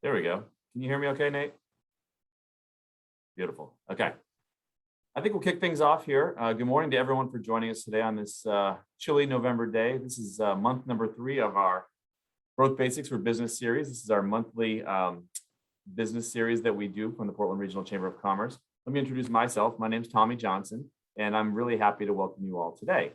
There we go. Can you hear me okay, Nate? Beautiful. Okay. I think we'll kick things off here. Good morning to everyone for joining us today on this chilly November day. This is month number 3 of our Growth Basics for Business series. This is our monthly business series that we do from the Portland Regional Chamber of Commerce. Let me introduce myself. My name is Tommy Johnson, and I'm really happy to welcome you all today.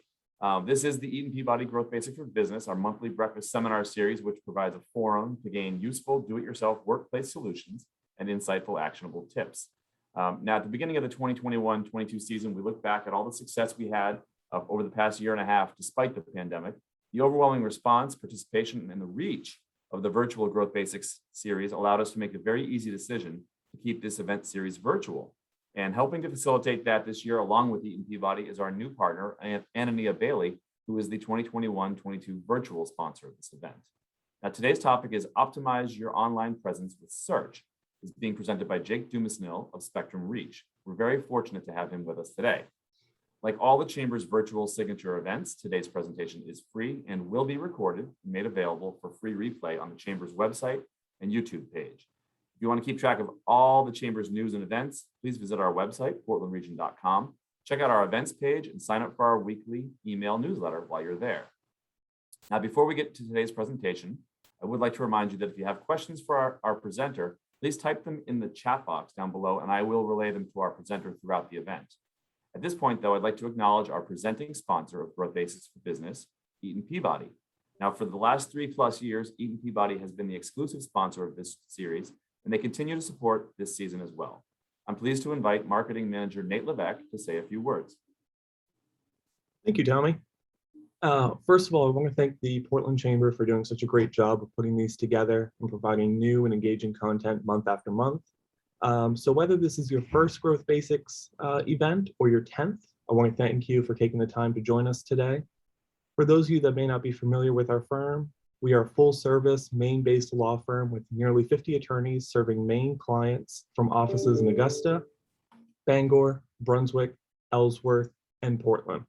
This is the Eaton Peabody Growth Basics for Business, our monthly breakfast seminar series, which provides a forum to gain useful do-it-yourself workplace solutions and insightful, actionable tips. Now, at the beginning of the 2021-22 season, we look back at all the success we had over the past year and a half, despite the pandemic. The overwhelming response, participation, and the reach of the virtual Growth Basics series allowed us to make a very easy decision to keep this event series virtual. And helping to facilitate that this year, along with Eaton Peabody, is our new partner, Anania Bailey, who is the 2021-22 virtual sponsor of this event. Now, today's topic is Optimize Your Online Presence with Search. It's being presented by Jake Dumesnil of Spectrum Reach. We're very fortunate to have him with us today. Like all the Chamber's virtual signature events, today's presentation is free and will be recorded and made available for free replay on the Chamber's website and YouTube page. If you want to keep track of all the Chamber's news and events, please visit our website, portlandregion.com. Check out our events page and sign up for our weekly email newsletter while you're there. Now, before we get to today's presentation, I would like to remind you that if you have questions for our presenter, please type them in the chat box down below, and I will relay them to our presenter throughout the event. At this point, though, I'd like to acknowledge our presenting sponsor of Growth Basics for Business, Eaton Peabody. Now, for the last 3+ years, Eaton Peabody has been the exclusive sponsor of this series, and they continue to support this season as well. I'm pleased to invite Marketing Manager Nate Levesque to say a few words. Thank you, Tommy. First of all, I want to thank the Portland Chamber for doing such a great job of putting these together and providing new and engaging content month after month. So whether this is your first Growth Basics event or your 10th, I want to thank you for taking the time to join us today. For those of you that may not be familiar with our firm, we are a full-service, Maine-based law firm with nearly 50 attorneys serving Maine clients from offices in Augusta, Bangor, Brunswick, Ellsworth, and Portland.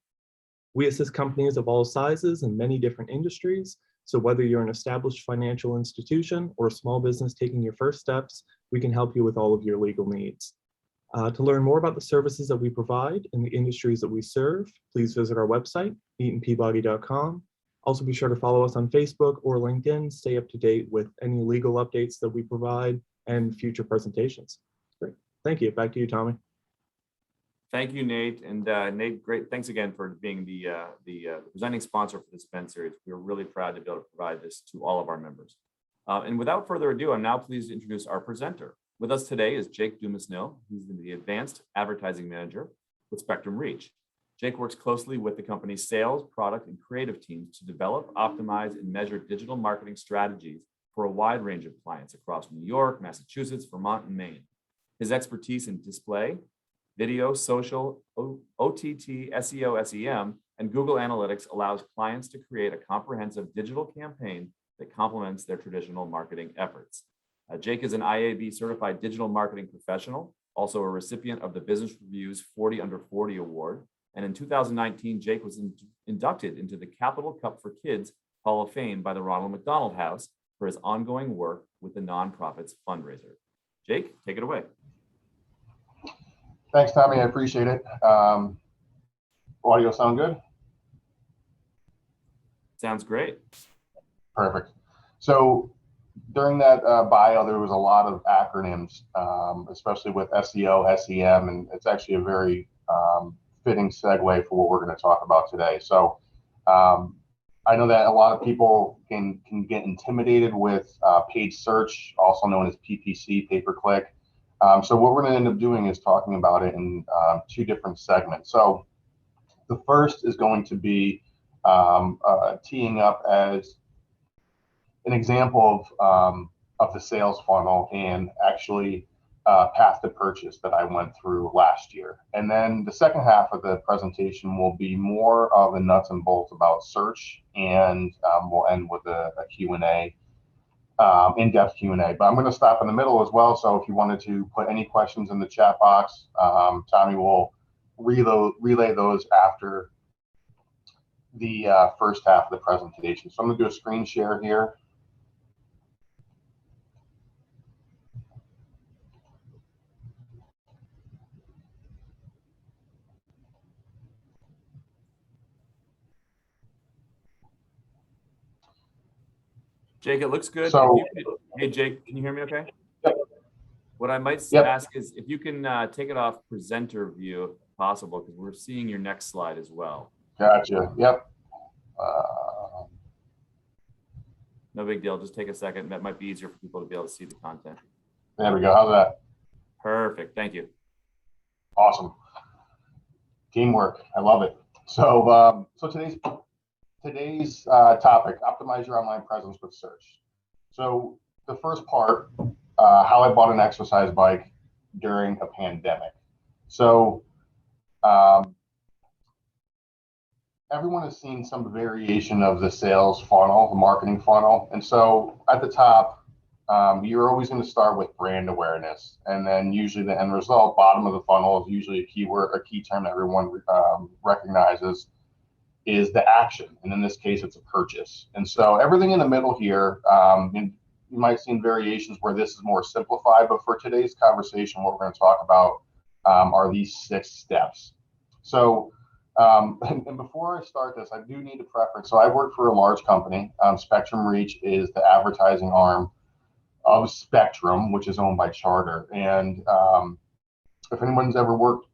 We assist companies of all sizes in many different industries. So whether you're an established financial institution or a small business taking your first steps, we can help you with all of your legal needs. To learn more about the services that we provide in the industries that we serve, please visit our website, eatonpeabody.com. Also be sure to follow us on Facebook or LinkedIn, stay up to date with any legal updates that we provide and future presentations. Great. Thank you. Back to you, Tommy. Thank you, Nate. And Nate, great. Thanks again for being the presenting sponsor for this event series. We're really proud to be able to provide this to all of our members. And without further ado, I'm now pleased to introduce our presenter. With us today is Jake Dumesnil. He's the Advanced Advertising Manager with Spectrum Reach. Jake works closely with the company's sales, product, and creative teams to develop, optimize, and measure digital marketing strategies for a wide range of clients across New York, Massachusetts, Vermont, and Maine. His expertise in display, video, social, OTT, SEO, SEM, and Google Analytics allows clients to create a comprehensive digital campaign that complements their traditional marketing efforts. Jake is an IAB certified digital marketing professional, also a recipient of the Business Review's 40 Under 40 Award. And in 2019, Jake was inducted into the Capital Cup for Kids Hall of Fame by the Ronald McDonald House for his ongoing work with the nonprofits fundraiser. Jake, take it away. Thanks, Tommy. I appreciate it. Audio sound good? Sounds great. Perfect. So during that bio, there was a lot of acronyms, especially with SEO, SEM, and it's actually a very fitting segue for what we're going to talk about today. So I know that a lot of people can get intimidated with paid search, also known as PPC, pay-per-click. So what we're going to end up doing is talking about it in 2 different segments. So the first is going to be teeing up as an example of the sales funnel and actually path to purchase that I went through last year. And then the second half of the presentation will be more of the nuts and bolts about search, and we'll end with a Q&A, in-depth Q&A. But I'm going to stop in the middle as well, so if you wanted to put any questions in the chat box, Tommy will relay those after the first half of the presentation. So I'm going to do a screen share here. Jake, it looks good. So, Hey, Jake, can you hear me okay? Yep. What I might Yep. ask is if you can take it off presenter view if possible, because we're seeing your next slide as well. Gotcha. Yep. No big deal. Just take a second. That might be easier for people to be able to see the content. There we go. How's that? Perfect. Thank you. Awesome. Teamwork. I love it. So, today's topic: optimize your online presence with search. So, the first part, how I bought an exercise bike during a pandemic. So, everyone has seen some variation of the sales funnel, the marketing funnel, and so at the top, you're always going to start with brand awareness, and then usually the end result, bottom of the funnel, is usually a keyword, a key term that everyone recognizes, is the action, and in this case, it's a purchase. And so everything in the middle here, you might see variations where this is more simplified, but for today's conversation, what we're going to talk about are these 6 steps. So, and before I start this, I do need to preference. So I work for a large company. Spectrum Reach is the advertising arm of Spectrum, which is owned by Charter. And if anyone's ever worked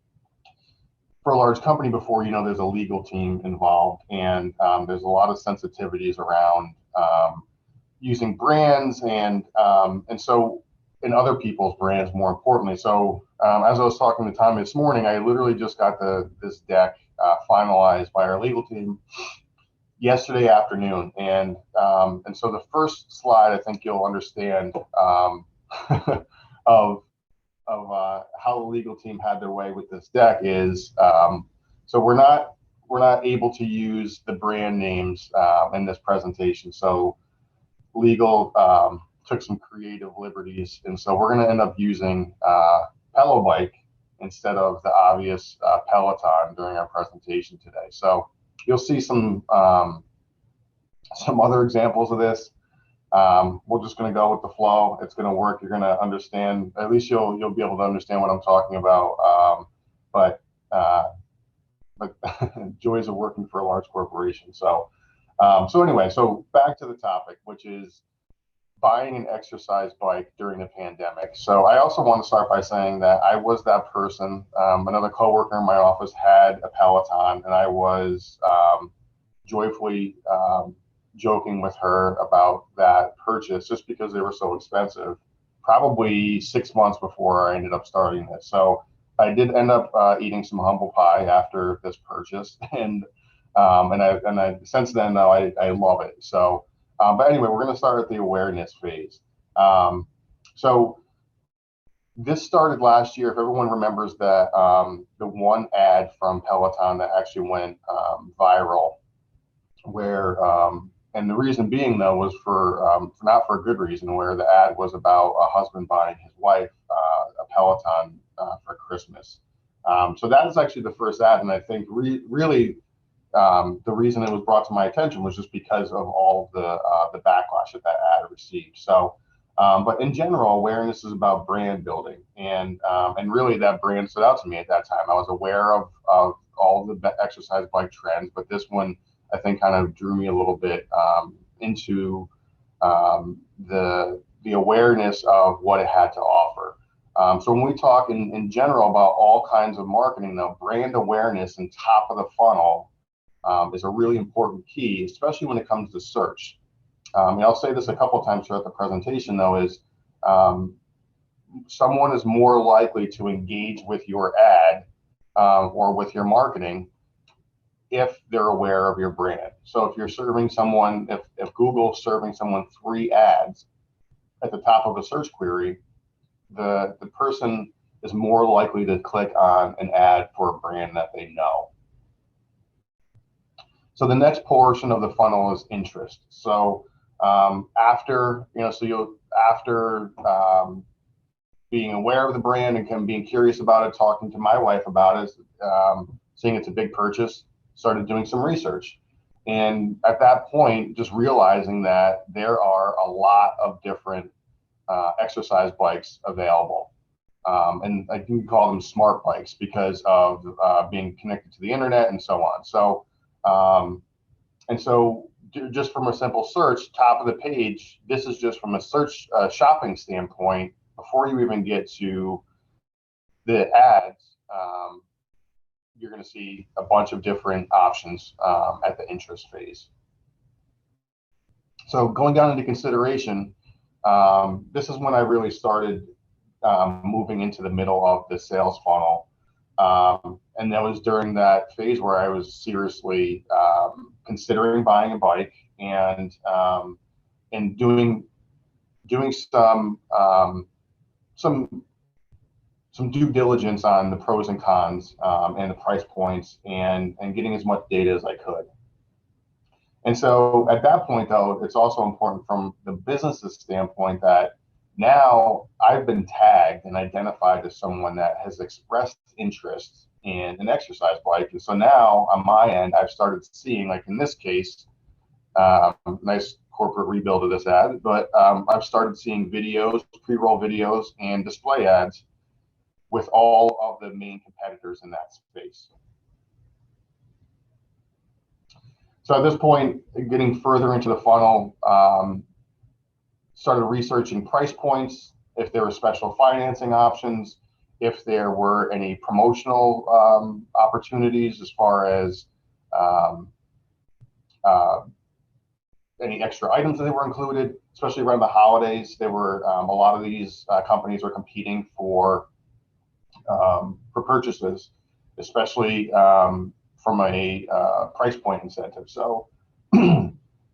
for a large company before, you know there's a legal team involved, and there's a lot of sensitivities around using brands and so in other people's brands, more importantly. So as I was talking to Tommy this morning, I literally just got this deck finalized by our legal team yesterday afternoon, and so the first slide, I think you'll understand of how the legal team had their way with this deck is so we're not able to use the brand names in this presentation. So legal took some creative liberties, and so we're going to end up using Pelo Bike instead of the obvious Peloton during our presentation today. So you'll see some other examples of this. We're just going to go with the flow. It's going to work. You're going to understand. At least you'll be able to understand what I'm talking about. But joys of working for a large corporation. So anyway, so back to the topic, which is buying an exercise bike during the pandemic. So I also want to start by saying that I was that person. Another coworker in my office had a Peloton, and I was joyfully joking with her about that purchase just because they were so expensive, probably 6 months before I ended up starting this. So I did end up eating some humble pie after this purchase, and I since then though I love it. So but anyway, we're going to start at the awareness phase. So this started last year. If everyone remembers that the one ad from Peloton that actually went viral, where and the reason being though was for not for a good reason, where the ad was about a husband buying his wife a Peloton for Christmas. So that is actually the first ad, and I think really the reason it was brought to my attention was just because of all of the backlash that ad received. So, but in general, awareness is about brand building, and really that brand stood out to me at that time. I was aware of all of the exercise bike trends, but this one I think kind of drew me a little bit into the awareness of what it had to offer. So when we talk in general about all kinds of marketing, though, brand awareness and top of the funnel is a really important key, especially when it comes to search. And I'll say this a couple of times throughout the presentation, though, is someone is more likely to engage with your ad or with your marketing if they're aware of your brand. So if you're serving someone, if Google's serving someone 3 ads at the top of a search query, the person is more likely to click on an ad for a brand that they know. So the next portion of the funnel is interest. So after being aware of the brand and being curious about it, talking to my wife about it, seeing it's a big purchase, started doing some research. And at that point, just realizing that there are a lot of different exercise bikes available. And I can call them smart bikes because of being connected to the internet and so on. So, and so just from a simple search, top of the page, this is just from a search shopping standpoint. Before you even get to the ads, you're going to see a bunch of different options at the interest phase. So going down into consideration, this is when I really started moving into the middle of the sales funnel. And that was during that phase where I was seriously considering buying a bike and doing some due diligence on the pros and cons and the price points and getting as much data as I could. And so at that point, though, it's also important from the business's standpoint that now I've been tagged and identified as someone that has expressed interest in an exercise bike. And so now on my end, I've started seeing, like in this case, nice corporate rebuild of this ad, but I've started seeing videos, pre-roll videos, and display ads with all of the main competitors in that space. So at this point, getting further into the funnel, started researching price points, if there were special financing options, if there were any promotional opportunities as far as any extra items that were included, especially around the holidays. There were a lot of these companies were competing for purchases, especially from a price point incentive. So,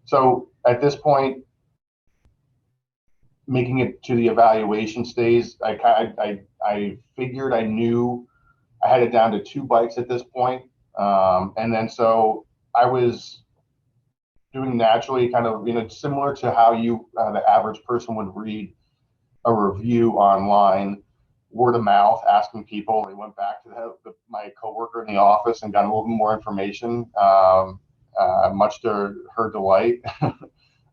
so at this point, making it to the evaluation stage, I figured I knew I had it down to 2 bikes at this point. And then so I was doing naturally kind of, similar to how the average person would read a review online, word of mouth, asking people. They went back to my coworker in the office and got a little bit more information, much to her delight.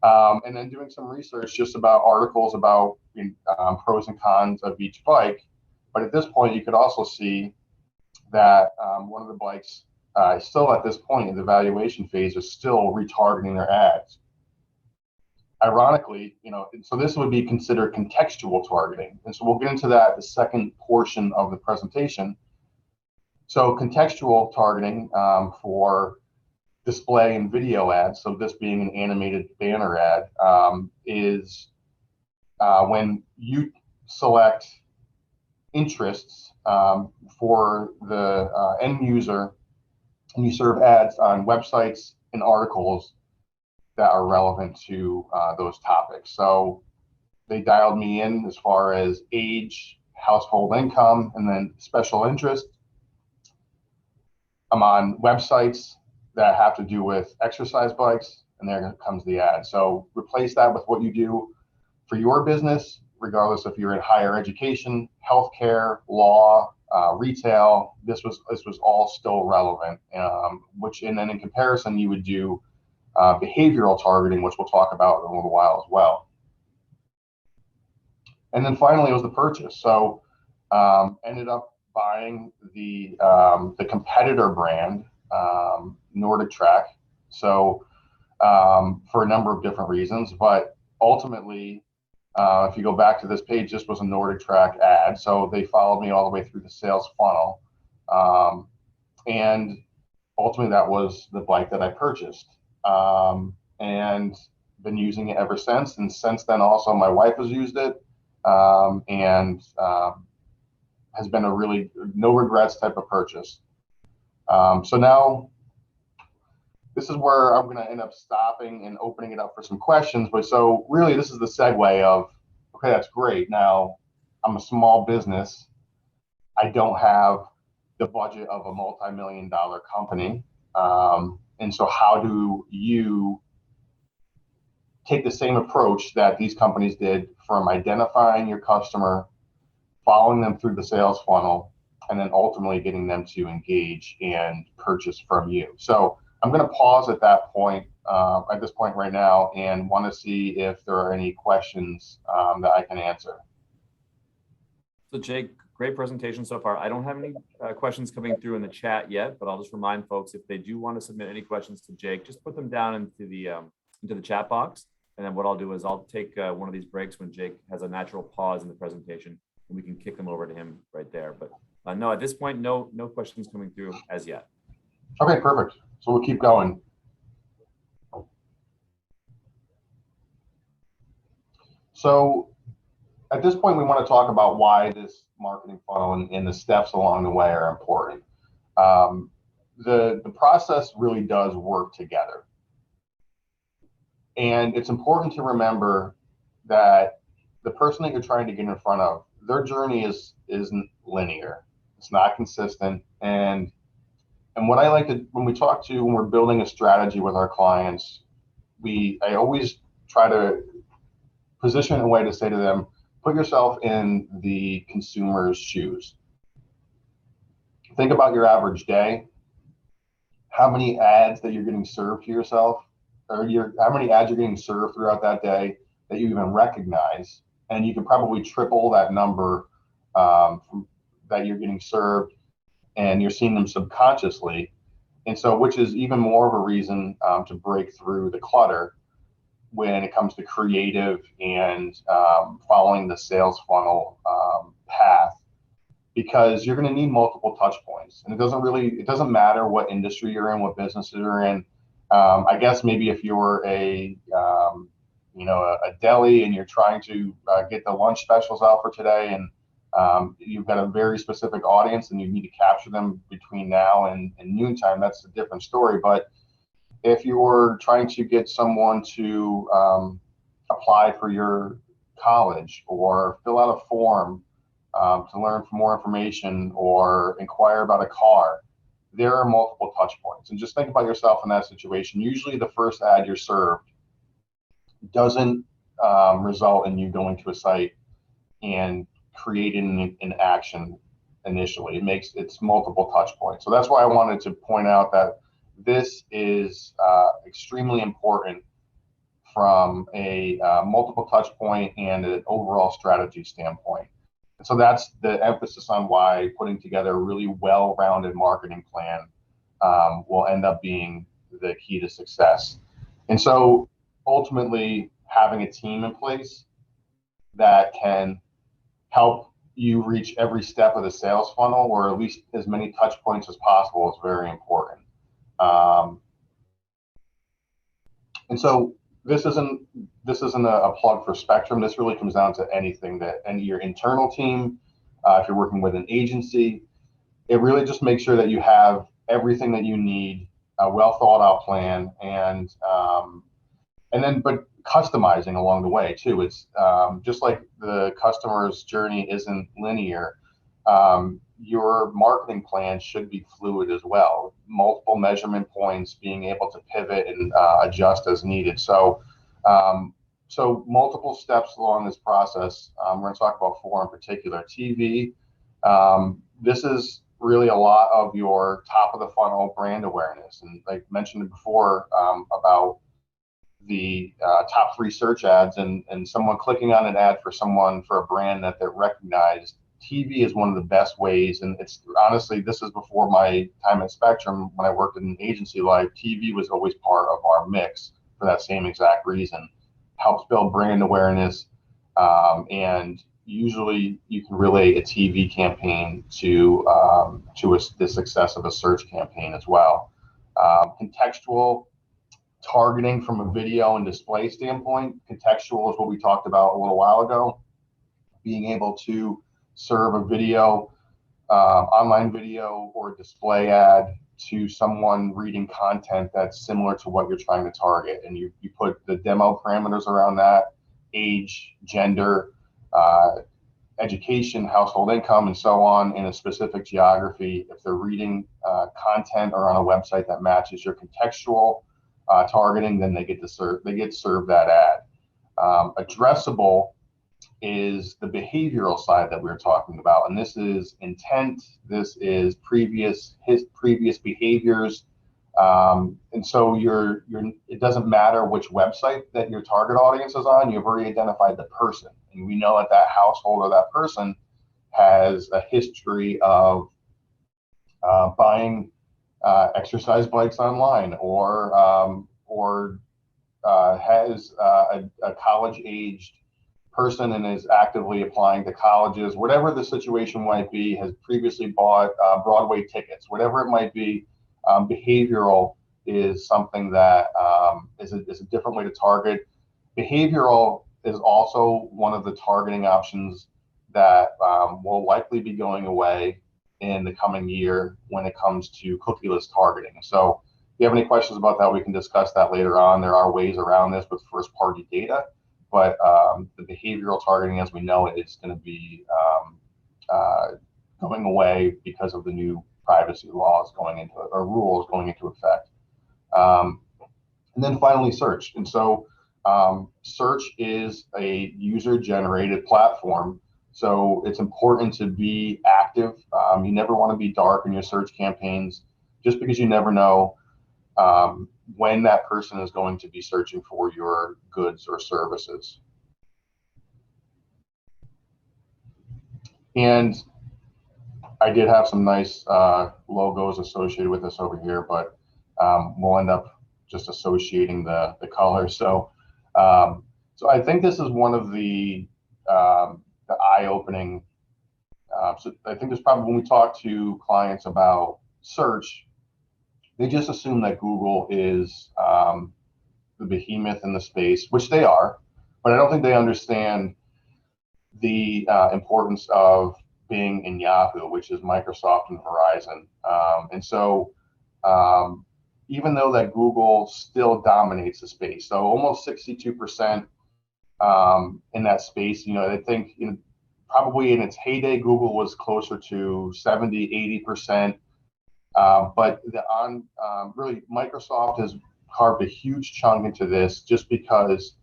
And then doing some research just about articles about pros and cons of each bike. But at this point, you could also see that one of the bikes, still at this point in the evaluation phase, is still retargeting their ads. Ironically, so this would be considered contextual targeting. And so we'll get into that the second portion of the presentation. So contextual targeting for display and video ads, so this being an animated banner ad, is when you select interests for the end user and you serve ads on websites and articles that are relevant to those topics. So they dialed me in as far as age, household income, and then special interest. I'm on websites that have to do with exercise bikes, and there comes the ad. So replace that with what you do for your business, regardless if you're in higher education, healthcare, law, retail. This was all still relevant. And then in comparison, you would do behavioral targeting, which we'll talk about in a little while as well. And then finally, it was the purchase. So ended up buying the competitor brand, Nordic Track. So for a number of different reasons, but ultimately, if you go back to this page, this was a Nordic Track ad. So they followed me all the way through the sales funnel. And ultimately, that was the bike that I purchased. And been using it ever since. And since then, also, my wife has used it and has been a really no regrets type of purchase. So now this is where I'm going to end up stopping and opening it up for some questions. But so really, this is the segue of, okay, that's great. Now I'm a small business. I don't have the budget of a multi-million-dollar company. And so how do you take the same approach that these companies did from identifying your customer, following them through the sales funnel, and then ultimately getting them to engage and purchase from you? So I'm going to pause at that point, at this point right now, and want to see if there are any questions that I can answer. So Jake, great presentation so far. I don't have any questions coming through in the chat yet, but I'll just remind folks, if they do want to submit any questions to Jake, just put them down into the chat box. And then what I'll do is I'll take one of these breaks when Jake has a natural pause in the presentation, and we can kick them over to him right there. But no, at this point, no questions coming through as yet. Okay, perfect. So we'll keep going. So at this point, we want to talk about why this marketing funnel and the steps along the way are important. The process really does work together. And it's important to remember that the person that you're trying to get in front of, their journey isn't linear. It's not consistent. And what I like to, when we're building a strategy with our clients, I always try to position a way to say to them, put yourself in the consumer's shoes. Think about your average day, how many ads that you're getting served to yourself, or how many ads you're getting served throughout that day that you even recognize. And you can probably triple that number that you're getting served, and you're seeing them subconsciously. And so, which is even more of a reason to break through the clutter when it comes to creative and following the sales funnel path, because you're going to need multiple touch points. And it doesn't matter what industry you're in, what businesses you're in. I guess maybe if you're a deli and you're trying to get the lunch specials out for today, and you've got a very specific audience and you need to capture them between now and noontime, that's a different story. But if you're trying to get someone to apply for your college or fill out a form to learn for more information or inquire about a car, there are multiple touch points. And just think about yourself in that situation. Usually the first ad you're served doesn't result in you going to a site and creating an action initially. It's multiple touch points. So that's why I wanted to point out that this is extremely important from a multiple touch point and an overall strategy standpoint. And so that's the emphasis on why putting together a really well-rounded marketing plan will end up being the key to success. And so ultimately, having a team in place that can help you reach every step of the sales funnel, or at least as many touch points as possible, is very important. And so this isn't a plug for Spectrum. This really comes down to anything your internal team, if you're working with an agency, it really just makes sure that you have everything that you need, a well thought out plan, but customizing along the way too. It's just like the customer's journey isn't linear. Your marketing plan should be fluid as well. Multiple measurement points, being able to pivot and adjust as needed. So multiple steps along this process. We're going to talk about 4 in particular. TV. This is really a lot of your top of the funnel brand awareness. And like mentioned before about the top 3 search ads and someone clicking on an ad for a brand that they're recognized. TV is one of the best ways, and it's honestly, this is before my time at Spectrum. When I worked in agency life, TV was always part of our mix for that same exact reason. Helps build brand awareness, and usually you can relate a TV campaign to the success of a search campaign as well. Contextual targeting from a video and display standpoint. Contextual is what we talked about a little while ago. Being able to serve a video, online video or display ad to someone reading content that's similar to what you're trying to target. And you put the demo parameters around that, age, gender, education, household income, and so on in a specific geography. If they're reading content or on a website that matches your contextual targeting, then they get served that ad. Addressable is the behavioral side that we were talking about, and this is intent. This is previous behaviors, and so it doesn't matter which website that your target audience is on. You've already identified the person, and we know that household or that person has a history of buying exercise bikes online, or has a college-aged person and is actively applying to colleges, whatever the situation might be, has previously bought Broadway tickets, whatever it might be. Behavioral is something that is a different way to target. Behavioral is also one of the targeting options that will likely be going away in the coming year when it comes to cookieless targeting. So if you have any questions about that, we can discuss that later on. There are ways around this with first-party data, but the behavioral targeting, as we know it, is going to be going away because of the new privacy laws going into, or rules going into effect. And then finally, search. And so search is a user-generated platform. So it's important to be active. You never want to be dark in your search campaigns, just because you never know when that person is going to be searching for your goods or services. And I did have some nice logos associated with this over here, but we'll end up just associating the color. So so I think this is one of the eye-opening. So I think there's probably, when we talk to clients about search, they just assume that Google is the behemoth in the space, which they are, but I don't think they understand the importance of Bing and Yahoo, which is Microsoft and Verizon. And so even though that Google still dominates the space, so almost 62% in that space, I think probably in its heyday, Google was closer to 70, 80%. But really, Microsoft has carved a huge chunk into this just because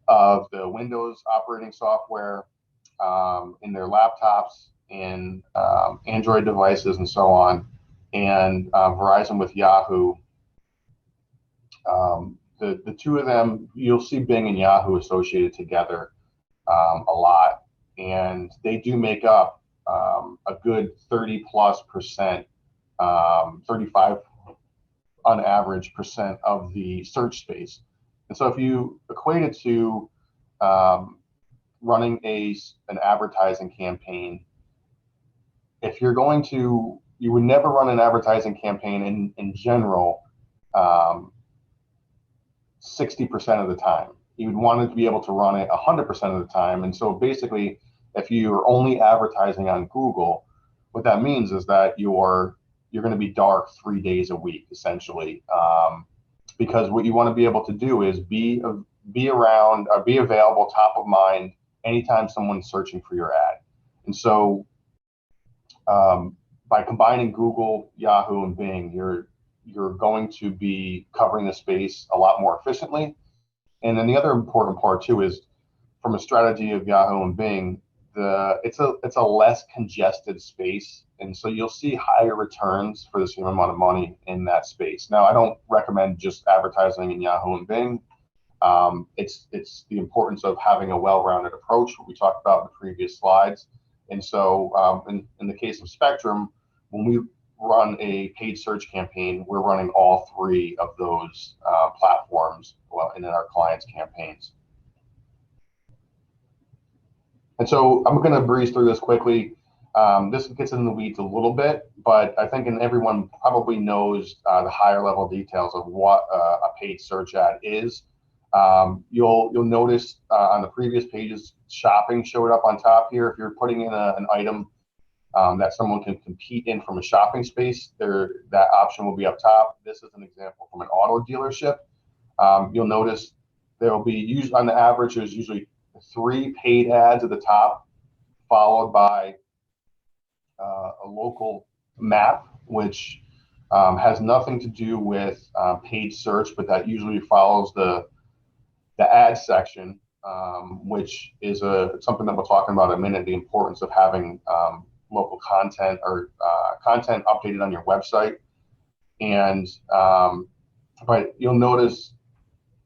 of the Windows operating software in their laptops and Android devices and so on, and Verizon with Yahoo. The two of them, you'll see Bing and Yahoo associated together a lot, and they do make up a good 30+%, 35 on average % of the search space. And so if you equate it to running an advertising campaign, if you're going to, you would never run an advertising campaign in general 60% of the time. You would want to be able to run it 100% of the time. And so basically, if you're only advertising on Google, what that means is that you're going to be dark 3 days a week, essentially, because what you want to be able to do is be around, be available, top of mind anytime someone's searching for your ad. And so by combining Google, Yahoo, and Bing, you're going to be covering the space a lot more efficiently. And then the other important part too is, from a strategy of Yahoo and Bing, it's a less congested space, and so you'll see higher returns for the same amount of money in that space. Now, I don't recommend just advertising in Yahoo and Bing. It's the importance of having a well-rounded approach, what we talked about in the previous slides. And so in the case of Spectrum, when we run a paid search campaign, we're running all three of those platforms in our clients' campaigns. And so I'm going to breeze through this quickly. This gets in the weeds a little bit, but I think everyone probably knows the higher level details of what a paid search ad is. You'll notice on the previous pages, shopping showed up on top here. If you're putting in an item that someone can compete in from a shopping space, that option will be up top. This is an example from an auto dealership. You'll notice there will be, on the average, there's usually 3 paid ads at the top, followed by a local map, which has nothing to do with paid search, but that usually follows the ad section, which is something that we'll talk about in a minute, the importance of having local content or content updated on your website. And but you'll notice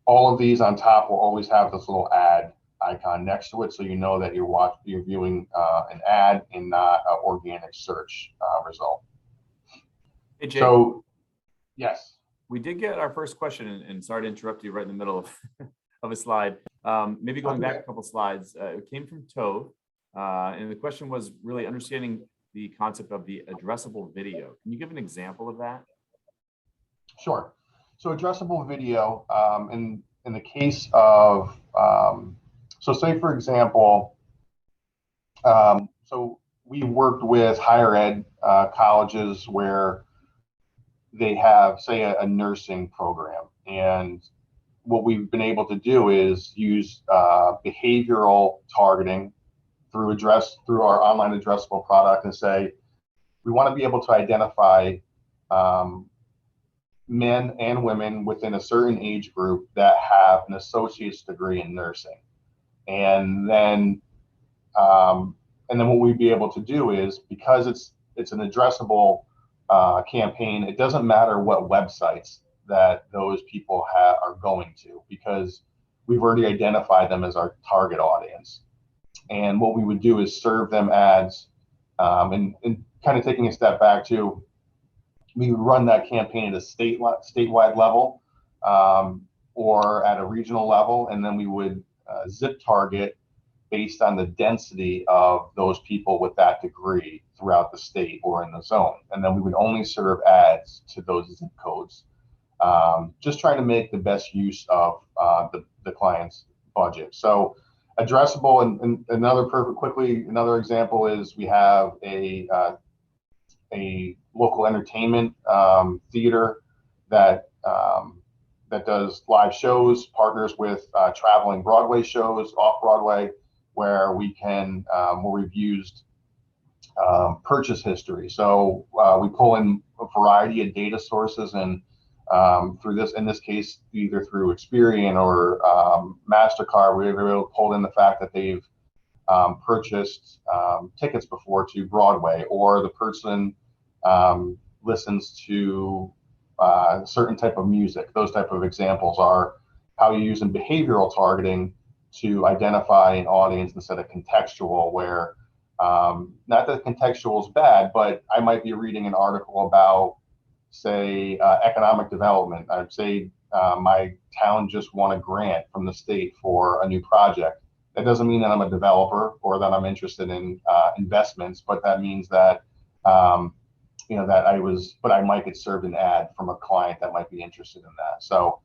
all of these on top will always have this little ad icon next to it, so you know that you're viewing an ad and not an organic search result. Hey, Jake, So, yes. we did get our first question, and sorry to interrupt you right in the middle of, of a slide. Maybe going back a couple slides, it came from Tove, and the question was really understanding the concept of the addressable video. Can you give an example of that? Sure. So addressable video, in the case of, so say for example, so we worked with higher ed colleges where they have, say, a nursing program, and what we've been able to do is use behavioral targeting through our online addressable product, and say we want to be able to identify men and women within a certain age group that have an associate's degree in nursing, and then what we'd be able to do is, because it's an addressable campaign, it doesn't matter what websites that those people are going to, because we've already identified them as our target audience. And what we would do is serve them ads, and kind of taking a step back to, we would run that campaign at a statewide level, or at a regional level, and then we would zip target based on the density of those people with that degree throughout the state or in the zone. And then we would only serve ads to those zip codes, just trying to make the best use of the client's budget. So addressable, and another example is, we have a local entertainment theater that does live shows, partners with traveling Broadway shows off Broadway, where we've used purchase history. So we pull in a variety of data sources, and in this case, either through Experian or MasterCard, we were able to pull in the fact that they've purchased tickets before to Broadway, or the person listens to a certain type of music. Those type of examples are how you use in behavioral targeting to identify an audience instead of contextual, where not that contextual is bad, but I might be reading an article about, say, economic development. I'd say my town just won a grant from the state for a new project. That doesn't mean that I'm a developer or that I'm interested in investments, but that means that but I might get served an ad from a client that might be interested in that. So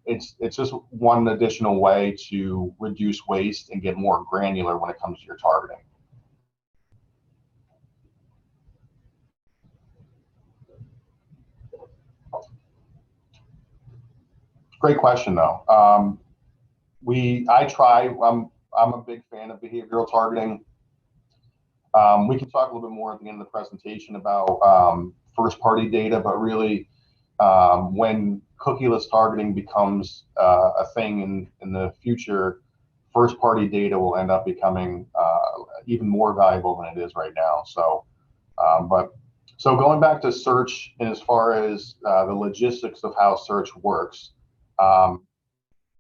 it's just one additional way to reduce waste and get more granular when it comes to your targeting. Great question, though. I'm a big fan of behavioral targeting. We can talk a little bit more at the end of the presentation about first-party data, but really, when cookieless targeting becomes a thing in the future, first-party data will end up becoming even more valuable than it is right now. So going back to search, and as far as the logistics of how search works,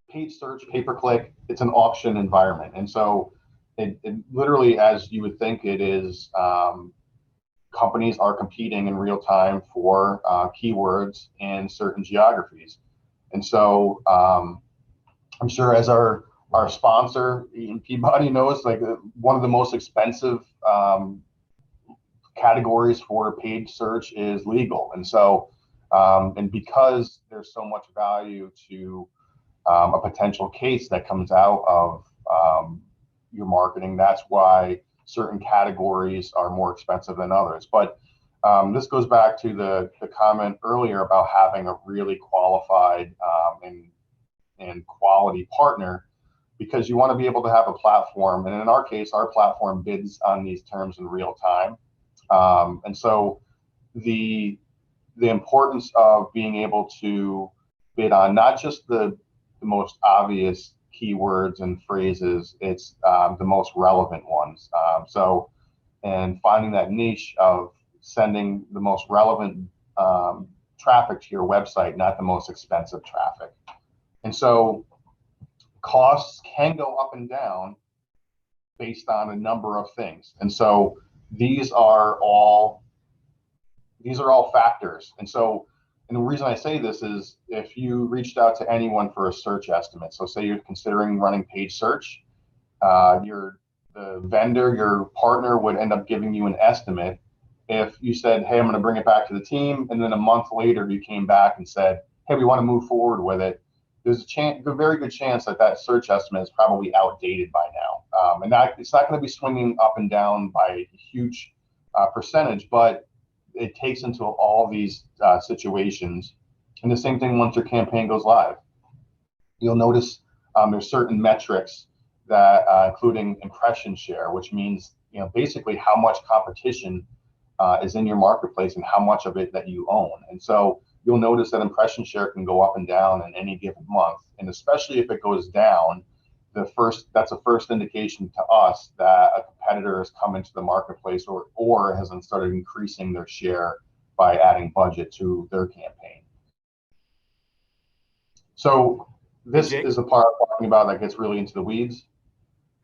paid search, pay-per-click, it's an auction environment. And so it literally, as you would think it is, companies are competing in real time for keywords in certain geographies. And so I'm sure, as our sponsor, Eaton Peabody, knows, like, one of the most expensive categories for paid search is legal. And so, and because there's so much value to a potential case that comes out of your marketing, that's why certain categories are more expensive than others. But this goes back to the comment earlier about having a really qualified and quality partner, because you want to be able to have a platform. And in our case, our platform bids on these terms in real time. And so the importance of being able to bid on not just the most obvious keywords and phrases, it's the most relevant ones. And finding that niche of sending the most relevant traffic to your website, not the most expensive traffic. And so costs can go up and down based on a number of things. And so these are all factors. And the reason I say this is if you reached out to anyone for a search estimate, so say you're considering running paid search, the vendor, your partner would end up giving you an estimate. If you said, hey, I'm going to bring it back to the team, and then a month later you came back and said, hey, we want to move forward with it, there's a very good chance that search estimate is probably outdated by now. And it's not going to be swinging up and down by a huge percentage, but it takes into all of these situations. And the same thing once your campaign goes live. You'll notice there's certain metrics that including impression share, which means basically how much competition is in your marketplace and how much of it that you own. And so you'll notice that impression share can go up and down in any given month. And especially if it goes down, that's a first indication to us that a competitor has come into the marketplace or has started increasing their share by adding budget to their campaign. So this is the part I'm talking about that gets really into the weeds.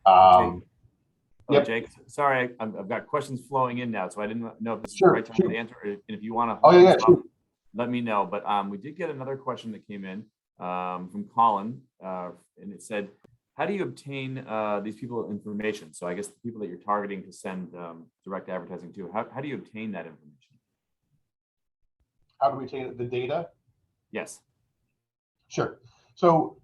Yep. Jake, sorry, I've got questions flowing in now, so I didn't know if this is the right time to answer. And if you want to, let me know. But we did get another question that came in from Colin, and it said, how do you obtain these people information? So I guess the people that you're targeting to send direct advertising to, how do you obtain that information? How do we obtain the data? Yes. Sure. So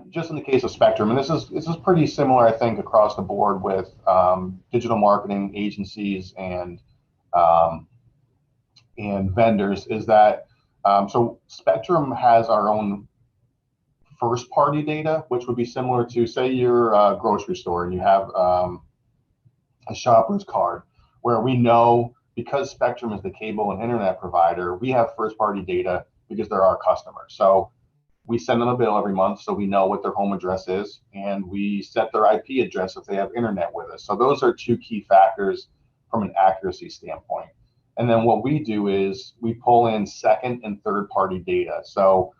just in the case of Spectrum, and this is pretty similar, I think, across the board with digital marketing agencies and vendors, is that so Spectrum has our own first-party data, which would be similar to, say, you're a grocery store and you have a shopper's card, where we know, because Spectrum is the cable and internet provider, we have first-party data because they're our customers. So we send them a bill every month, so we know what their home address is, and we set their IP address if they have internet with us. So those are two key factors from an accuracy standpoint. And then what we do is we pull in second and third party data. So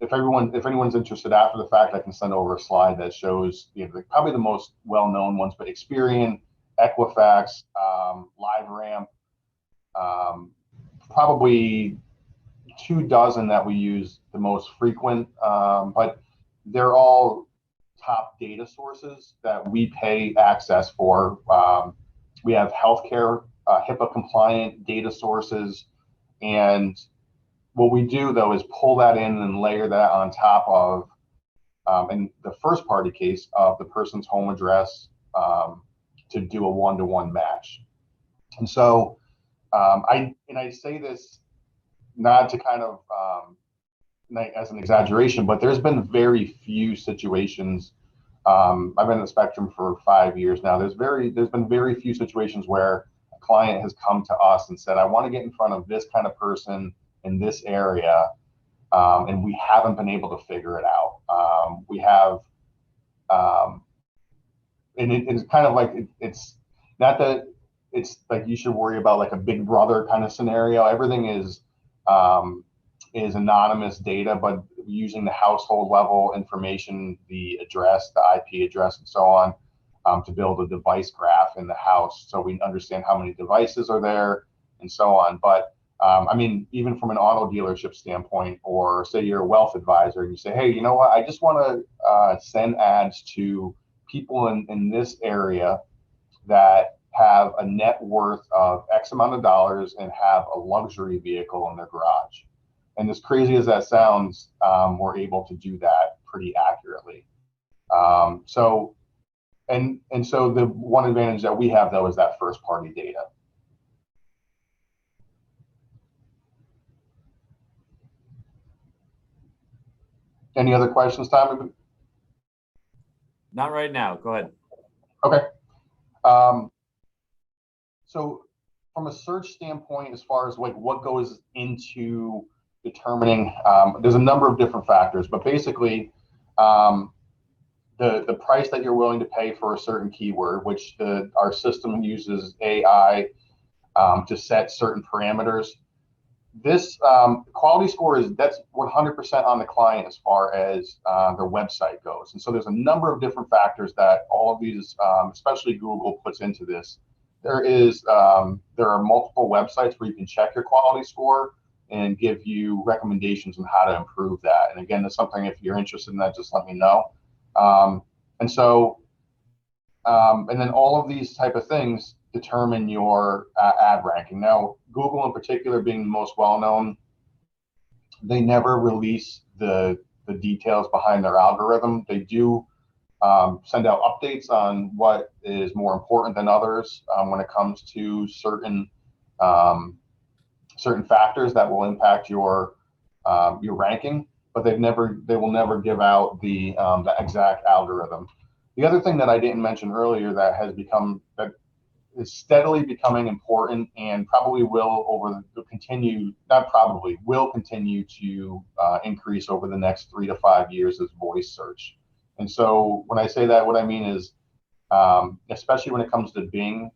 if anyone's interested after the fact, I can send over a slide that shows probably the most well-known ones, but Experian, Equifax, LiveRamp, probably 24 that we use the most frequent, but they're all top data sources that we pay access for. We have healthcare, HIPAA compliant data sources, and what we do though is pull that in and layer that on top of, in the first party case, of the person's home address to do a one-to-one match. And so I say this not to kind of as an exaggeration, but there's been very few situations. I've been in the Spectrum for 5 years now. There's been very few situations where a client has come to us and said, I want to get in front of this kind of person in this area, and we haven't been able to figure it out. We have, and it's kind of like it's not that it's like you should worry about like a Big Brother kind of scenario. Everything is anonymous data, but using the household level information, the address, the IP address, and so on, to build a device graph in the house, so we understand how many devices are there and so on. But I mean, even from an auto dealership standpoint, or say you're a wealth advisor and you say, hey, you know what, I just want to send ads to people in this area that have a net worth of X amount of dollars and have a luxury vehicle in their garage. And as crazy as that sounds, we're able to do that pretty accurately. So the one advantage that we have though is that first party data. Any other questions, Tom? Not right now. Go ahead. Okay. So from a search standpoint, as far as like what goes into determining, there's a number of different factors, but basically the price that you're willing to pay for a certain keyword, which our system uses AI to set certain parameters. this quality score that's 100% on the client as far as their website goes. And so there's a number of different factors that all of these, especially Google, puts into this. There are multiple websites where you can check your quality score and give you recommendations on how to improve that. And again, that's something, if you're interested in that, just let me know. And then all of these type of things determine your ad ranking. Now, Google in particular being the most well-known, they never release the details behind their algorithm. They do send out updates on what is more important than others when it comes to certain factors that will impact your ranking, but they will never give out the exact algorithm. The other thing that I didn't mention earlier that is steadily becoming important and probably will continue to increase over the next 3 to 5 years is voice search. And so when I say that, what I mean is, especially when it comes to Bing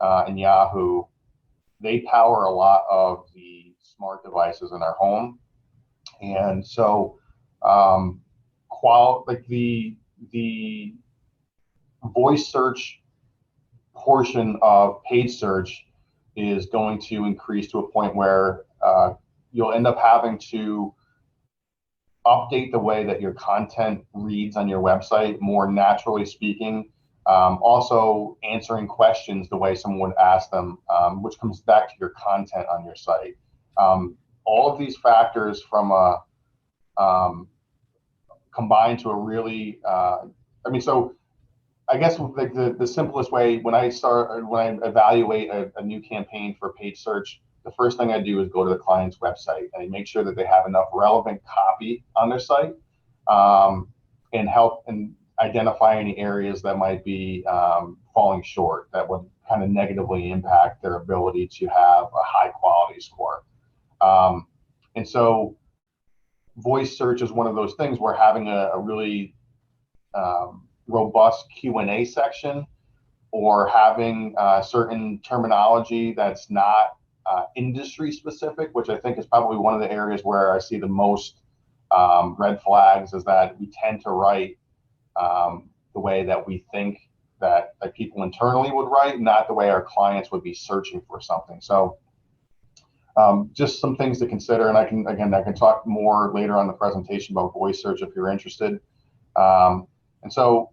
and Yahoo, they power a lot of the smart devices in our home. And so the voice search portion of paid search is going to increase to a point where you'll end up having to update the way that your content reads on your website, more naturally speaking. Also answering questions the way someone would ask them, which comes back to your content on your site. All of these factors combine to a really, so I guess like the simplest way, when I evaluate a new campaign for paid search, the first thing I do is go to the client's website and I make sure that they have enough relevant copy on their site, and help and identify any areas that might be falling short that would kind of negatively impact their ability to have a high quality score. And so voice search is one of those things where having a really robust Q&A section, or having certain terminology that's not industry specific, which I think is probably one of the areas where I see the most red flags, is that we tend to write the way that we think that people internally would write, not the way our clients would be searching for something. So just some things to consider, and I can talk more later on in the presentation about voice search if you're interested. And so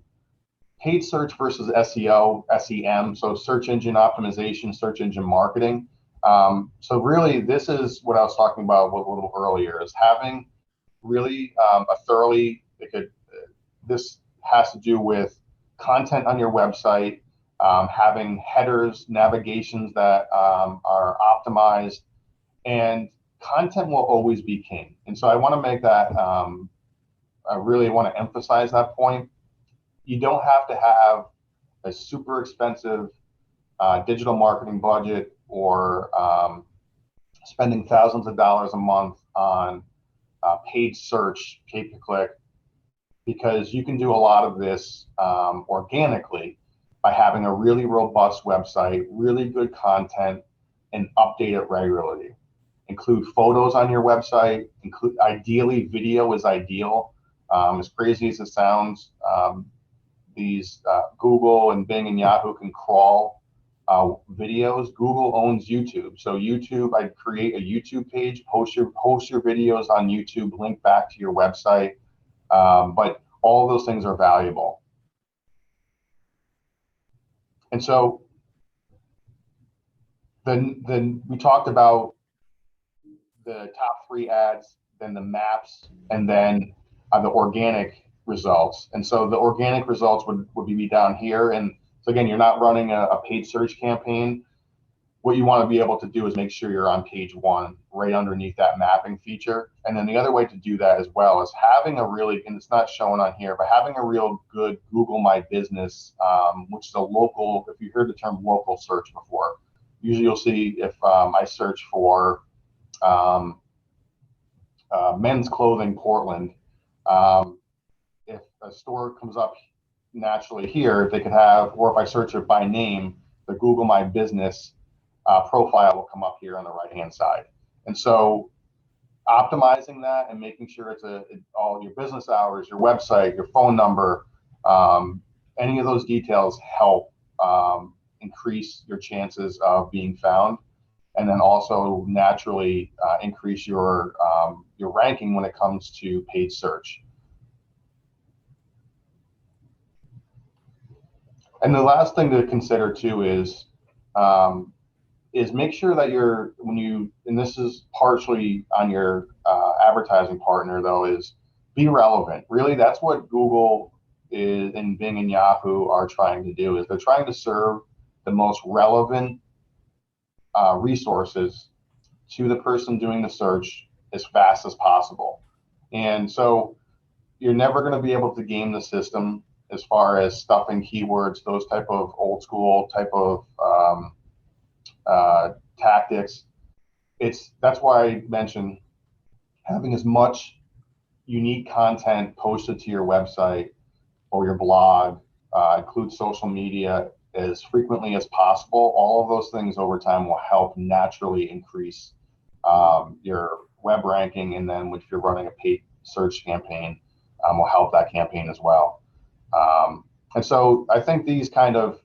paid search versus SEO, SEM, so search engine optimization, search engine marketing. So really, this is what I was talking about a little earlier, is having really this has to do with content on your website, having headers, navigations that are optimized, and content will always be king. And so I want to make that, I really want to emphasize that point. You don't have to have a super expensive digital marketing budget, or spending thousands of dollars a month on paid search, pay-per-click, because you can do a lot of this organically by having a really robust website, really good content, and update it regularly. Include photos on your website. Ideally, video is ideal. As crazy as it sounds, these Google and Bing and Yahoo can crawl videos. Google owns YouTube, so YouTube, I'd create a YouTube page, post your videos on YouTube, link back to your website. But all of those things are valuable. And so then we talked about the top 3 ads, then the maps, and then the organic results. And so the organic results would be down here. And so again, you're not running a paid search campaign. What you want to be able to do is make sure you're on page 1, right underneath that mapping feature. And then the other way to do that as well is having a really, and it's not shown on here, but having a real good Google My Business, which is a local, if you heard the term local search before, usually you'll see if I search for men's clothing Portland, if a store comes up naturally here, they could have, or if I search it by name, the Google My Business profile will come up here on the right hand side. And so optimizing that and making sure it's all your business hours, your website, your phone number, any of those details help increase your chances of being found, and then also naturally increase your ranking when it comes to paid search. And the last thing to consider too is make sure that and this is partially on your advertising partner though, is be relevant. Really, that's what Google is, and Bing and Yahoo are trying to do, is they're trying to serve the most relevant resources to the person doing the search as fast as possible. And so you're never going to be able to game the system as far as stuffing keywords, those type of old school type of tactics. That's why I mentioned having as much unique content posted to your website or your blog, include social media as frequently as possible. All of those things over time will help naturally increase your web ranking, and then if you're running a paid search campaign, will help that campaign as well. And so I think these kind of,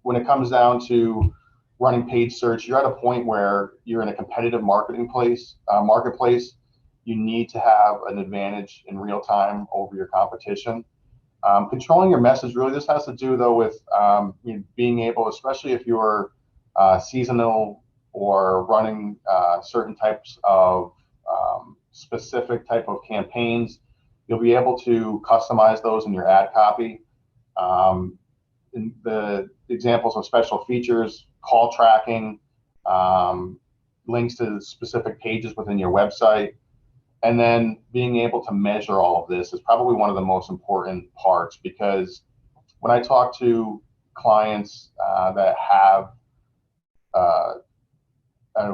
when it comes down to running paid search, you're at a point where you're in a competitive marketplace. You need to have an advantage in real time over your competition. Controlling your message, really, this has to do though with being able, especially if you're seasonal or running certain types of specific type of campaigns, you'll be able to customize those in your ad copy. In the examples of special features, call tracking, links to specific pages within your website, and then being able to measure all of this is probably one of the most important parts, because when I talk to clients that have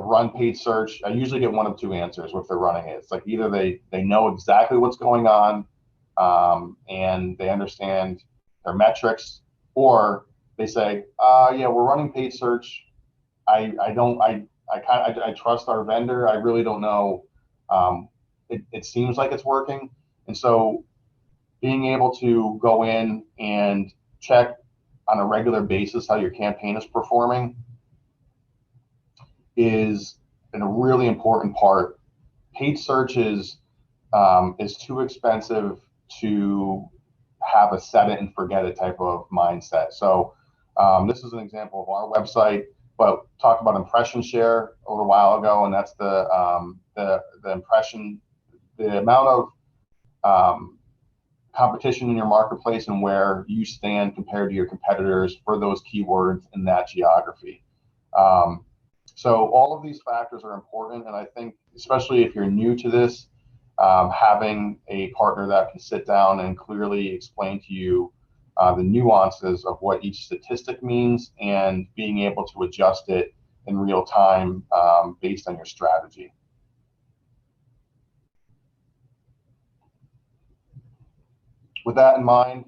run paid search, I usually get one of two answers if they're running it. It's like either they know exactly what's going on and they understand their metrics, or they say, yeah, we're running paid search. I trust our vendor. I really don't know. It seems like it's working. And so being able to go in and check on a regular basis how your campaign is performing is a really important part. Paid search is too expensive to have a set it and forget it type of mindset. So this is an example of our website, but talked about impression share a little while ago, and that's the impression, the amount of competition in your marketplace and where you stand compared to your competitors for those keywords in that geography. So all of these factors are important, and I think especially if you're new to this, having a partner that can sit down and clearly explain to you the nuances of what each statistic means and being able to adjust it in real time based on your strategy. With that in mind,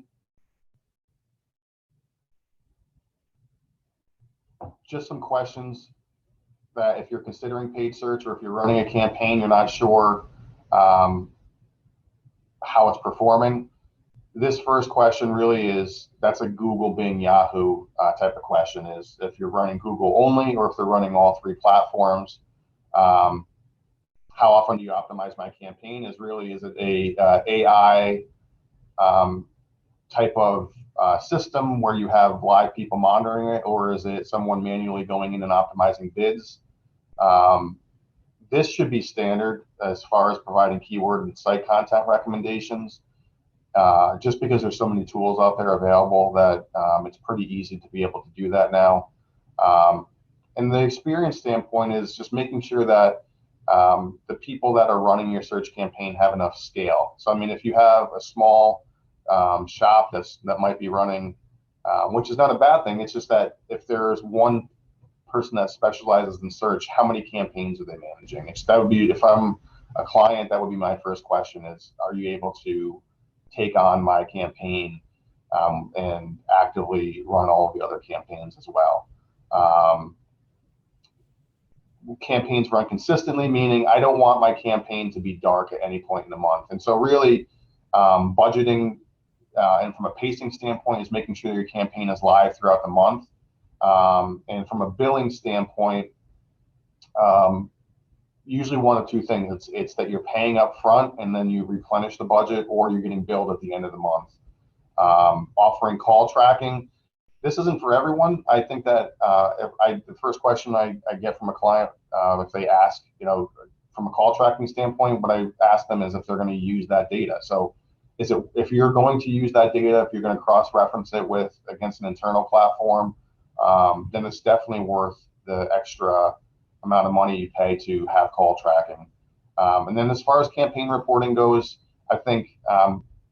just some questions that if you're considering paid search or if you're running a campaign, you're not sure how it's performing. This first question really is, that's a Google, Bing, Yahoo type of question, is if you're running Google only or if they're running all three platforms. How often do you optimize my campaign? Is it a AI type of system where you have live people monitoring it, or is it someone manually going in and optimizing bids? This should be standard as far as providing keyword and site content recommendations, just because there's so many tools out there available that it's pretty easy to be able to do that now. And the experience standpoint is just making sure that the people that are running your search campaign have enough scale. So I mean, if you have a small shop that might be running, which is not a bad thing, it's just that if there's one person that specializes in search, how many campaigns are they managing? That would be, if I'm a client, that would be my first question is, are you able to take on my campaign and actively run all of the other campaigns as well? campaigns run consistently, meaning I don't want my campaign to be dark at any point in the month. And so really budgeting and from a pacing standpoint is making sure your campaign is live throughout the month. And from a billing standpoint, usually one of two things. It's that you're paying up front and then you replenish the budget, or you're getting billed at the end of the month. Offering call tracking. This isn't for everyone. I think that the first question I get from a client, if they ask, from a call tracking standpoint, what I ask them is if they're going to use that data. So if you're going to use that data, if you're going to cross-reference it against an internal platform, then it's definitely worth the extra amount of money you pay to have call tracking. And then as far as campaign reporting goes, I think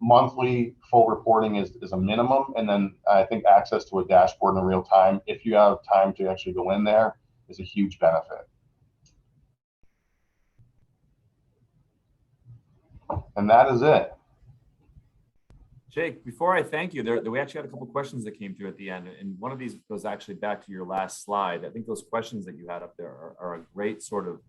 monthly full reporting is a minimum, and then I think access to a dashboard in real time, if you have time to actually go in there, is a huge benefit. And that is it. Jake, before I thank you, we actually had a couple of questions that came through at the end, and one of these goes actually back to your last slide. I think those questions that you had up there are a great sort of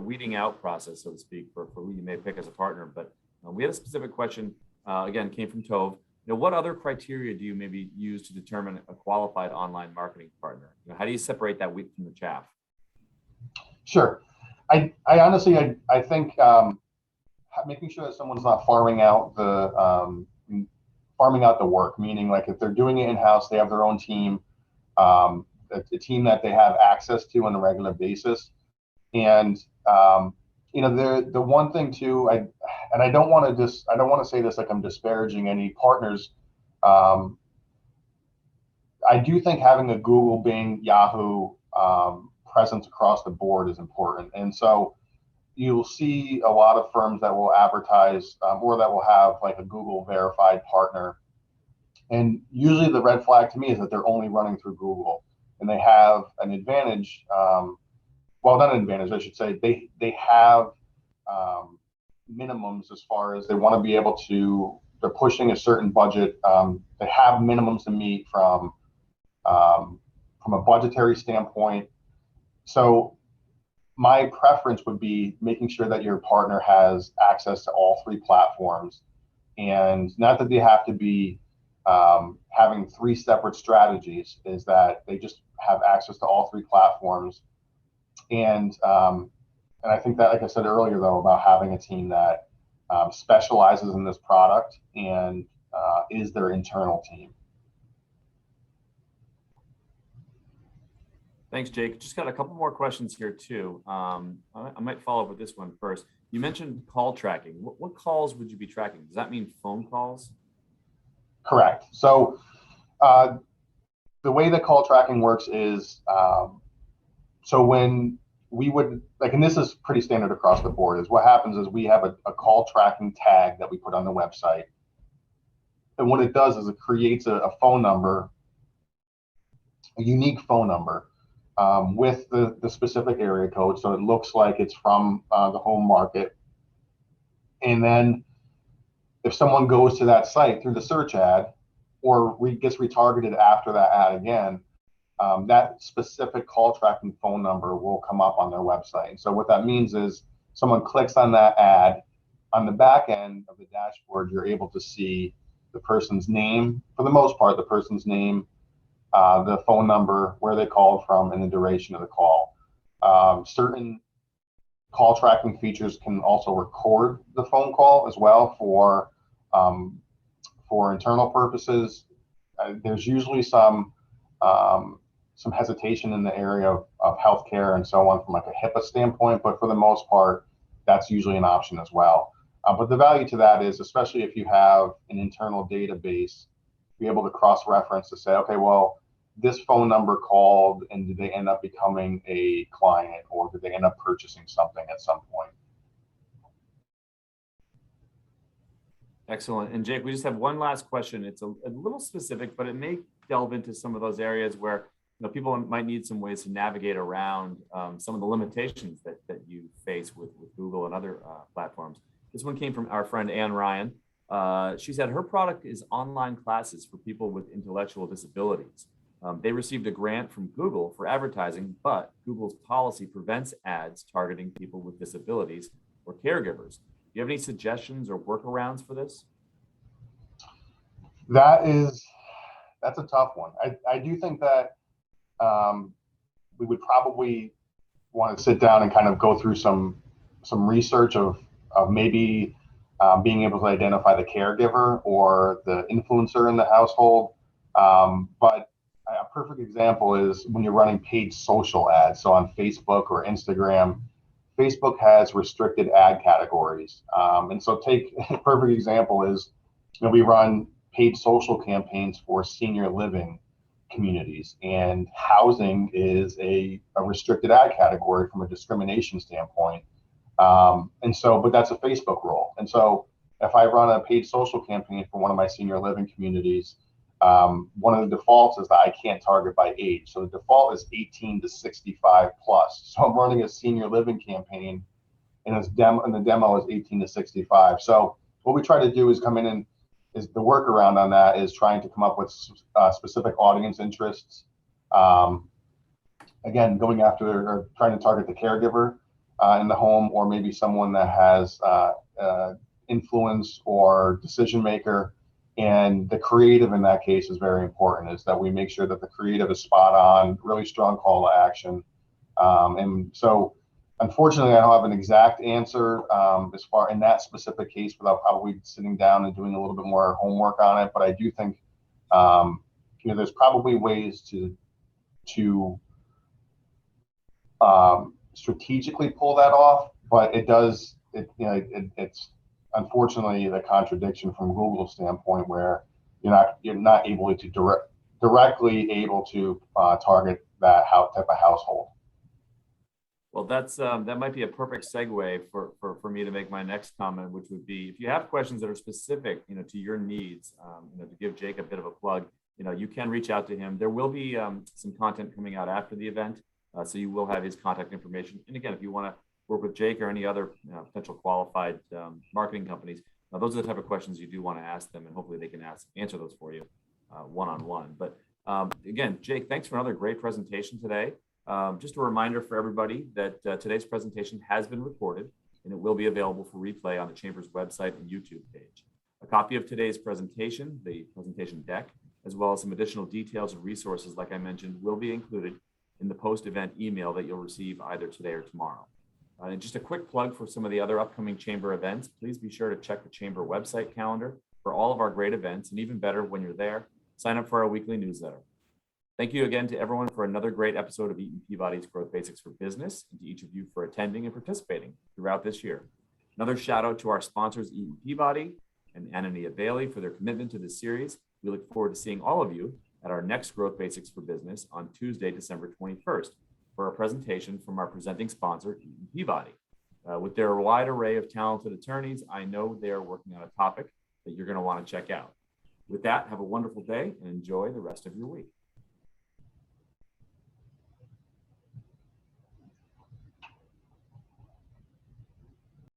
weeding out process, so to speak, for who you may pick as a partner. But we had a specific question, again, came from Tove. What other criteria do you maybe use to determine a qualified online marketing partner? How do you separate that wheat from the chaff? Sure. I honestly think making sure that someone's not farming out the work, meaning like if they're doing it in-house, they have their own team, a team that they have access to on a regular basis. And the one thing too, I don't want to say this like I'm disparaging any partners. I do think having a Google, Bing, Yahoo presence across the board is important. And so you'll see a lot of firms that will advertise or that will have like a Google verified partner. And usually the red flag to me is that they're only running through Google, and they have an advantage. Well, not an advantage, I should say. They have minimums as far as they want to be able to, they're pushing a certain budget. They have minimums to meet from a budgetary standpoint. So my preference would be making sure that your partner has access to all three platforms, and not that they have to be having three separate strategies, is that they just have access to all three platforms. And I think that, like I said earlier, though, about having a team that specializes in this product and is their internal team. Thanks, Jake. Just got a couple more questions here too. I might follow up with this one first. You mentioned call tracking. What calls would you be tracking? Does that mean phone calls? Correct. So the way that call tracking works is, so when we would, like, and this is pretty standard across the board, is what happens is we have a call tracking tag that we put on the website. And what it does is it creates a phone number, a unique phone number, with the specific area code, so it looks like it's from the home market. And then if someone goes to that site through the search ad, or gets retargeted after that ad again, that specific call tracking phone number will come up on their website. And so what that means is someone clicks on that ad, on the back end of the dashboard, you're able to see the person's name, for the most part, the person's name, the phone number, where they called from, and the duration of the call. Certain call tracking features can also record the phone call as well for internal purposes. There's usually some hesitation in the area of healthcare and so on from like a HIPAA standpoint, but for the most part, that's usually an option as well. But the value to that is, especially if you have an internal database, be able to cross-reference to say, okay, well, this phone number called, and did they end up becoming a client, or did they end up purchasing something at some point? Excellent. And Jake, we just have one last question. It's a little specific, but it may delve into some of those areas where people might need some ways to navigate around some of the limitations that you face with Google and other platforms. This one came from our friend Ann Ryan. She said her product is online classes for people with intellectual disabilities. They received a grant from Google for advertising, but Google's policy prevents ads targeting people with disabilities or caregivers. Do you have any suggestions or workarounds for this? That's a tough one. I do think that we would probably want to sit down and kind of go through some research of maybe being able to identify the caregiver or the influencer in the household. But a perfect example is when you're running paid social ads. So on Facebook or Instagram, Facebook has restricted ad categories. And so take a perfect example is, we run paid social campaigns for senior living communities, and housing is a restricted ad category from a discrimination standpoint. But that's a Facebook role. And so if I run a paid social campaign for one of my senior living communities, one of the defaults is that I can't target by age. So the default is 18 to 65 plus. So I'm running a senior living campaign, and the demo is 18 to 65. So what we try to do is come in and is the workaround on that is trying to come up with specific audience interests. Again, going after or trying to target the caregiver in the home, or maybe someone that has influence or decision maker. And the creative in that case is very important, is that we make sure that the creative is spot on, really strong call to action. And so unfortunately, I don't have an exact answer as far in that specific case without probably sitting down and doing a little bit more homework on it. But I do think there's probably ways to strategically pull that off. But it's unfortunately the contradiction from Google's standpoint, where you're not able to directly able to target that type of household. Well, that might be a perfect segue for me to make my next comment, which would be, if you have questions that are specific, to your needs, to give Jake a bit of a plug, you can reach out to him. There will be some content coming out after the event, so you will have his contact information. And again, if you want to work with Jake or any other potential qualified marketing companies, those are the type of questions you do want to ask them, and hopefully they can answer those for you one-on-one. But again, Jake, thanks for another great presentation today. Just a reminder for everybody that today's presentation has been recorded, and it will be available for replay on the Chamber's website and YouTube page. A copy of today's presentation, the presentation deck, as well as some additional details and resources, like I mentioned, will be included in the post-event email that you'll receive either today or tomorrow. And just a quick plug for some of the other upcoming Chamber events. Please be sure to check the Chamber website calendar for all of our great events, and even better, when you're there, sign up for our weekly newsletter. Thank you again to everyone for another great episode of Eaton Peabody's Growth Basics for Business, and to each of you for attending and participating throughout this year. Another shout out to our sponsors, Eaton Peabody and Anania Bailey, for their commitment to this series. We look forward to seeing all of you at our next Growth Basics for Business on Tuesday, December 21st, for a presentation from our presenting sponsor, Eaton Peabody. With their wide array of talented attorneys, I know they are working on a topic that you're going to want to check out. With that, have a wonderful day and enjoy the rest of your week.